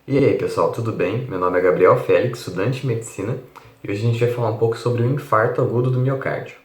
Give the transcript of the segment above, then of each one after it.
E aí, pessoal, tudo bem? Meu nome é Gabriel Félix, estudante de medicina, e hoje a gente vai falar um pouco sobre o infarto agudo do miocárdio.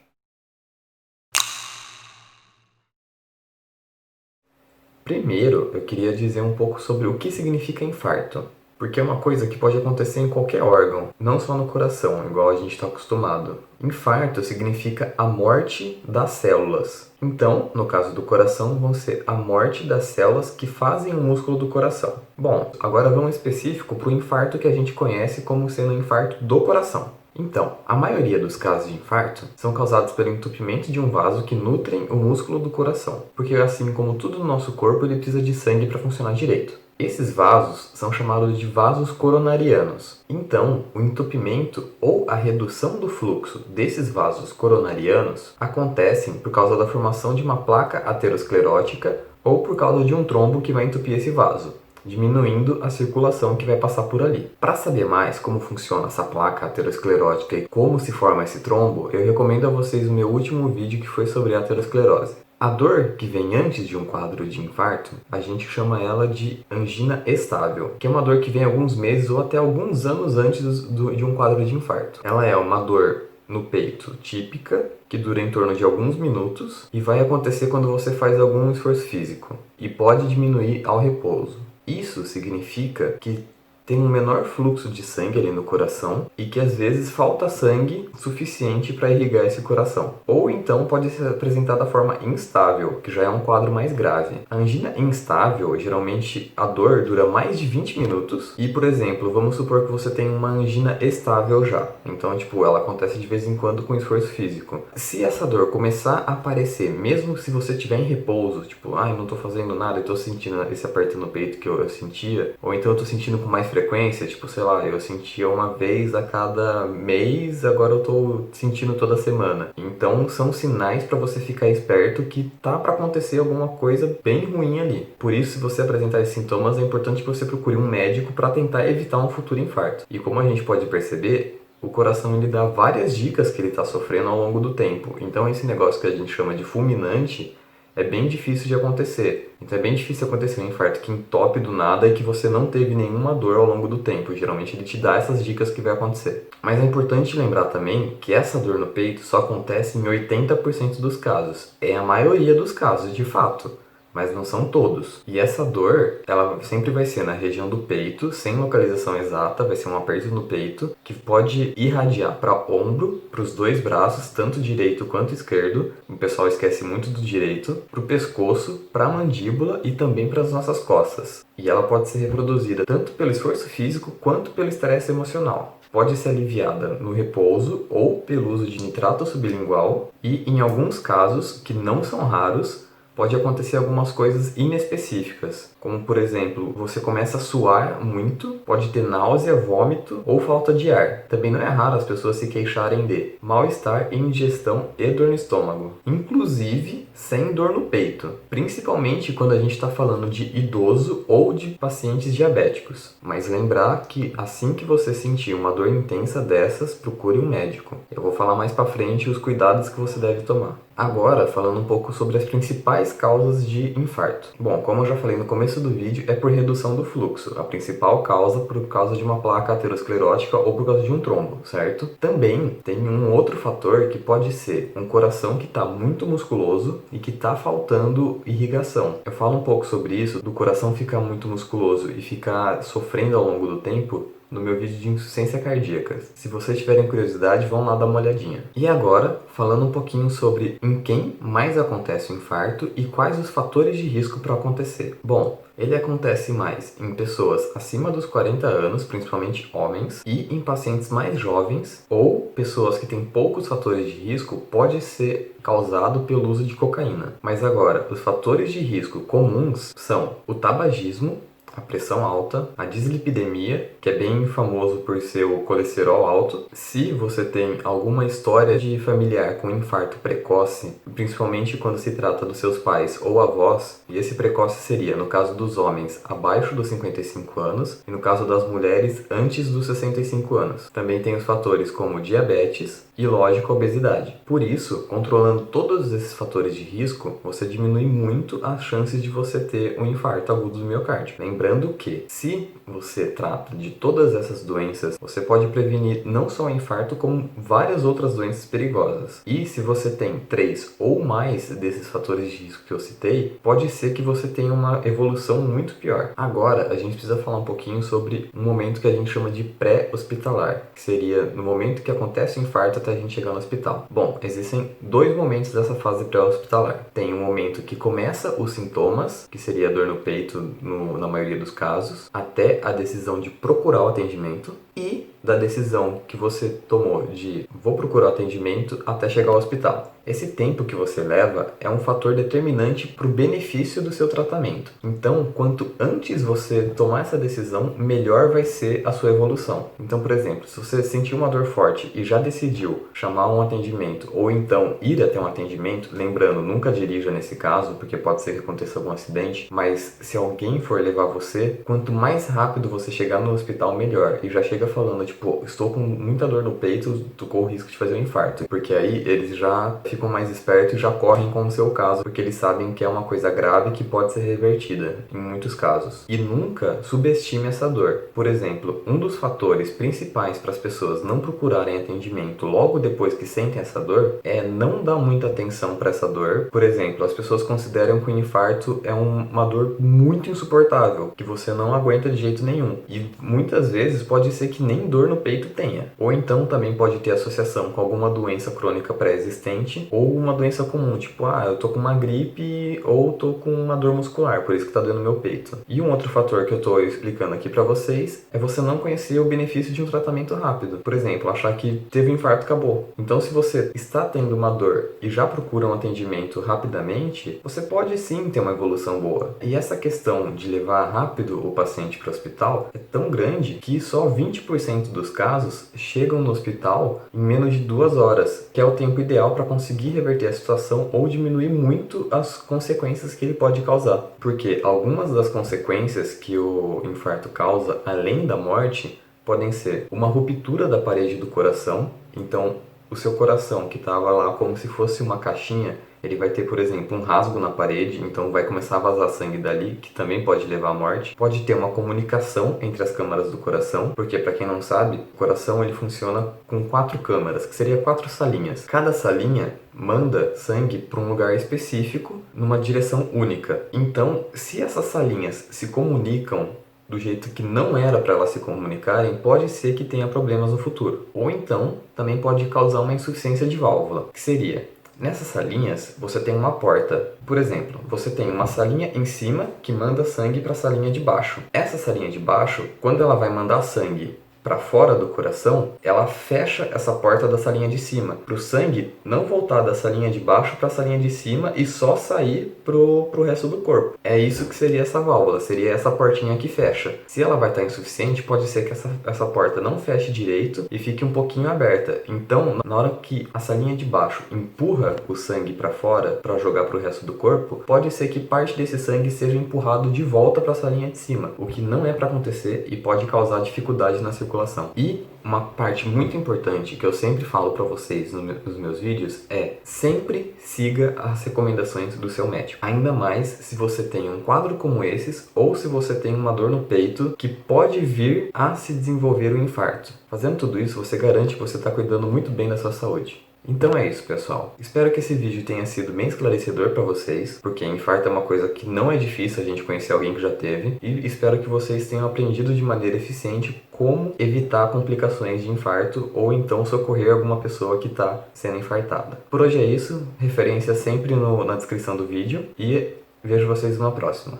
Primeiro, eu queria dizer um pouco sobre o que significa infarto, porque é uma coisa que pode acontecer em qualquer órgão, não só no coração, igual a gente está acostumado. Infarto significa a morte das células. Então, no caso do coração, vão ser a morte das células que fazem o músculo do coração. Bom, agora vamos específico para o infarto que a gente conhece como sendo o infarto do coração. Então, a maioria dos casos de infarto são causados pelo entupimento de um vaso que nutrem o músculo do coração, porque assim como tudo no nosso corpo, ele precisa de sangue para funcionar direito. Esses vasos são chamados de vasos coronarianos. Então, o entupimento ou a redução do fluxo desses vasos coronarianos acontecem por causa da formação de uma placa aterosclerótica ou por causa de um trombo que vai entupir esse vaso, diminuindo a circulação que vai passar por ali. Para saber mais como funciona essa placa aterosclerótica e como se forma esse trombo, eu recomendo a vocês o meu último vídeo que foi sobre a aterosclerose. A dor que vem antes de um quadro de infarto, a gente chama ela de angina estável, que é uma dor que vem alguns meses ou até alguns anos antes de um quadro de infarto. Ela é uma dor no peito típica, que dura em torno de alguns minutos e vai acontecer quando você faz algum esforço físico e pode diminuir ao repouso. Isso significa que tem um menor fluxo de sangue ali no coração e que às vezes falta sangue suficiente para irrigar esse coração. Ou então pode ser apresentada da forma instável, que já é um quadro mais grave. A angina instável, geralmente a dor dura mais de 20 minutos e, por exemplo, vamos supor que você tem uma angina estável já. Então, ela acontece de vez em quando com esforço físico. Se essa dor começar a aparecer, mesmo se você estiver em repouso, não tô fazendo nada e tô sentindo esse aperto no peito que eu sentia, ou então eu tô sentindo com mais frequência, eu sentia uma vez a cada mês, agora eu tô sentindo toda semana. Então são sinais para você ficar esperto que tá para acontecer alguma coisa bem ruim ali. Por isso, se você apresentar esses sintomas, é importante que você procure um médico para tentar evitar um futuro infarto. E como a gente pode perceber, o coração ele dá várias dicas que ele está sofrendo ao longo do tempo. Então esse negócio que a gente chama de fulminante é bem difícil de acontecer. Então é bem difícil acontecer um infarto que entope do nada e que você não teve nenhuma dor ao longo do tempo. Geralmente ele te dá essas dicas que vai acontecer. Mas é importante lembrar também que essa dor no peito só acontece em 80% dos casos. É a maioria dos casos, de fato, mas não são todos. E essa dor, ela sempre vai ser na região do peito, sem localização exata, vai ser um aperto no peito, que pode irradiar para ombro, para os dois braços, tanto direito quanto esquerdo, o pessoal esquece muito do direito, para o pescoço, para a mandíbula e também para as nossas costas. E ela pode ser reproduzida tanto pelo esforço físico quanto pelo estresse emocional. Pode ser aliviada no repouso ou pelo uso de nitrato sublingual e, em alguns casos, que não são raros, pode acontecer algumas coisas inespecíficas, como por exemplo, você começa a suar muito, pode ter náusea, vômito ou falta de ar. Também não é raro as pessoas se queixarem de mal-estar, indigestão e dor no estômago, inclusive sem dor no peito, principalmente quando a gente está falando de idoso ou de pacientes diabéticos. Mas lembrar que assim que você sentir uma dor intensa dessas, procure um médico. Eu vou falar mais para frente os cuidados que você deve tomar. Agora, falando um pouco sobre as principais causas de infarto. Bom, como eu já falei no começo do vídeo, é por redução do fluxo. A principal causa por causa de uma placa aterosclerótica ou por causa de um trombo, certo? Também tem um outro fator que pode ser um coração que está muito musculoso e que está faltando irrigação. Eu falo um pouco sobre isso, do coração ficar muito musculoso e ficar sofrendo ao longo do tempo, no meu vídeo de insuficiência cardíaca. Se vocês tiverem curiosidade, vão lá dar uma olhadinha. E agora, falando um pouquinho sobre em quem mais acontece o infarto e quais os fatores de risco para acontecer. Bom, ele acontece mais em pessoas acima dos 40 anos, principalmente homens, e em pacientes mais jovens ou pessoas que têm poucos fatores de risco, pode ser causado pelo uso de cocaína. Mas agora, os fatores de risco comuns são o tabagismo, a pressão alta, a dislipidemia, que é bem famoso por ser o colesterol alto. Se você tem alguma história de familiar com infarto precoce, principalmente quando se trata dos seus pais ou avós, e esse precoce seria, no caso dos homens, abaixo dos 55 anos, e no caso das mulheres, antes dos 65 anos. Também tem os fatores como diabetes e, lógico, obesidade. Por isso, controlando todos esses fatores de risco, você diminui muito as chances de você ter um infarto agudo do miocárdio. Lembrando que, se você trata de todas essas doenças, você pode prevenir não só o infarto, como várias outras doenças perigosas. E se você tem 3 ou mais desses fatores de risco que eu citei, pode ser que você tenha uma evolução muito pior. Agora, a gente precisa falar um pouquinho sobre um momento que a gente chama de pré-hospitalar, que seria no momento que acontece o infarto até a gente chegar no hospital. Bom, existem 2 momentos dessa fase pré-hospitalar. Tem um momento que começa os sintomas, que seria a dor no peito na maioria dos casos, até a decisão de procurar o atendimento, e da decisão que você tomou de vou procurar atendimento até chegar ao hospital. Esse tempo que você leva é um fator determinante para o benefício do seu tratamento. Então, quanto antes você tomar essa decisão, melhor vai ser a sua evolução. Então, por exemplo, se você sentiu uma dor forte e já decidiu chamar um atendimento ou então ir até um atendimento, lembrando, nunca dirija nesse caso, porque pode ser que aconteça algum acidente, mas se alguém for levar você, quanto mais rápido você chegar no hospital, melhor. E já chega falando, tipo, estou com muita dor no peito, tu corre o risco de fazer um infarto. Porque aí eles já ficam mais espertos e já correm com o seu caso, porque eles sabem que é uma coisa grave que pode ser revertida, em muitos casos. E nunca subestime essa dor. Por exemplo, um dos fatores principais para as pessoas não procurarem atendimento logo depois que sentem essa dor é não dar muita atenção para essa dor. Por exemplo, as pessoas consideram que o infarto é uma dor muito insuportável, que você não aguenta de jeito nenhum. E muitas vezes pode ser que nem dor no peito tenha. Ou então também pode ter associação com alguma doença crônica pré-existente ou uma doença comum, tipo, eu tô com uma gripe ou tô com uma dor muscular, por isso que tá doendo meu peito. E um outro fator que eu tô explicando aqui pra vocês é você não conhecer o benefício de um tratamento rápido. Por exemplo, achar que teve um infarto e acabou. Então, se você está tendo uma dor e já procura um atendimento rapidamente, você pode sim ter uma evolução boa. E essa questão de levar rápido o paciente para o hospital é tão grande que só 20% dos casos chegam no hospital em menos de 2 horas, que é o tempo ideal para conseguir reverter a situação ou diminuir muito as consequências que ele pode causar. Porque algumas das consequências que o infarto causa, além da morte, podem ser uma ruptura da parede do coração. Então, o seu coração, que estava lá como se fosse uma caixinha, ele vai ter, por exemplo, um rasgo na parede, então vai começar a vazar sangue dali, que também pode levar à morte. Pode ter uma comunicação entre as câmaras do coração, porque, para quem não sabe, o coração ele funciona com 4 câmaras, que seria 4 salinhas. Cada salinha manda sangue para um lugar específico, numa direção única. Então, se essas salinhas se comunicam do jeito que não era para elas se comunicarem, pode ser que tenha problemas no futuro. Ou então, também pode causar uma insuficiência de válvula, que seria: nessas salinhas, você tem uma porta. Por exemplo, você tem uma salinha em cima que manda sangue para a salinha de baixo. Essa salinha de baixo, quando ela vai mandar sangue para fora do coração, ela fecha essa porta da salinha de cima, para o sangue não voltar da salinha de baixo para a salinha de cima e só sair pro resto do corpo. É isso que seria essa válvula, seria essa portinha que fecha. Se ela vai estar insuficiente, pode ser que essa porta não feche direito e fique um pouquinho aberta. Então, na hora que a salinha de baixo empurra o sangue para fora para jogar para o resto do corpo, pode ser que parte desse sangue seja empurrado de volta para a salinha de cima, o que não é para acontecer e pode causar dificuldade na circulação. E uma parte muito importante que eu sempre falo para vocês nos meus vídeos é: sempre siga as recomendações do seu médico. Ainda mais se você tem um quadro como esses ou se você tem uma dor no peito que pode vir a se desenvolver um infarto. Fazendo tudo isso, você garante que você está cuidando muito bem da sua saúde. Então é isso, pessoal. Espero que esse vídeo tenha sido bem esclarecedor para vocês, porque infarto é uma coisa que não é difícil a gente conhecer alguém que já teve, e espero que vocês tenham aprendido de maneira eficiente como evitar complicações de infarto ou então socorrer alguma pessoa que está sendo infartada. Por hoje é isso, referência sempre na descrição do vídeo e vejo vocês numa próxima.